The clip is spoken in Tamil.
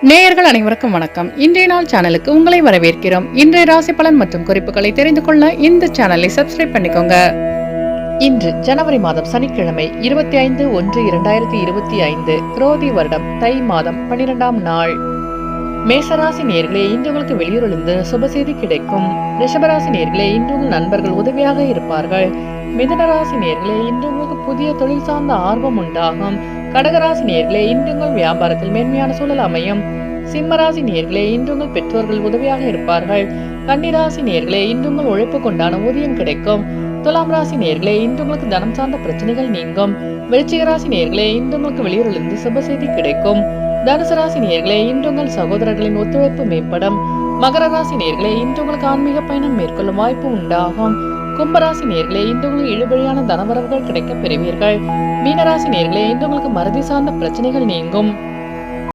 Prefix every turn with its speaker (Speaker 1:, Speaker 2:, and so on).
Speaker 1: நேயர்கள் அனைவருக்கும் வணக்கம். இன்றைய நாள் சேனலுக்கு உங்களை வரவேற்கிறோம். இன்றைய ராசி பலன் மற்றும் குறிப்புகளை தெரிந்து கொள்ள இந்த சேனலை சப்ஸ்கிரைப் பண்ணிக்கோங்க. இன்று ஜனவரி மாதம் சனிக்கிழமை 25/1/2025 குரோதி வருடம் தை மாதம் 12ஆம் நாள். மேசராசி நேர்களே, இன்று உங்களுக்கு வெளியூரிலிருந்து சுபசெய்தி கிடைக்கும். ரிஷபராசி நேர்களே, இன்று உங்கள் நண்பர்கள் உதவியாக இருப்பார்கள். மிதுனராசி நேர்களே, இன்று உங்களுக்கு புதிய தொழில் சார்ந்த ஆர்வம் உண்டாகும். கடகராசி நேர்களே, இன்று உங்கள் வியாபாரத்தில் மேன்மையான சூழல் அமையும். சிம்மராசி நேர்களே, இன்று உங்கள் பெற்றோர்கள் உதவியாக இருப்பார்கள். கன்னிராசி நேர்களே, இன்று உங்கள் உழைப்பு கொண்டான ஊதியம் கிடைக்கும். துலாம் ராசி நேர்களே, இன்று உங்களுக்கு தனம் சார்ந்த பிரச்சனைகள் நீங்கும். விருச்சிக ராசி நேர்களே, இன்று உங்களுக்கு வெளியூரிலிருந்து சுப செய்தி கிடைக்கும். தனுசு ராசி நேர்களே, இன்று உங்கள் சகோதரர்களின் ஒத்துழைப்பு மேம்படும். மகர ராசி நேர்களே, இன்று உங்களுக்கு ஆன்மீக பயணம் மேற்கொள்ளும் வாய்ப்பு உண்டாகும். கும்பராசி நேர்களே, இன்று உங்களுக்கு இழுபறியான தனவரவுகள் கிடைக்க பெறுவீர்கள். மீனராசி நேர்களே, இன்று உங்களுக்கு மறதி சார்ந்த பிரச்சனைகள் நீங்கும்.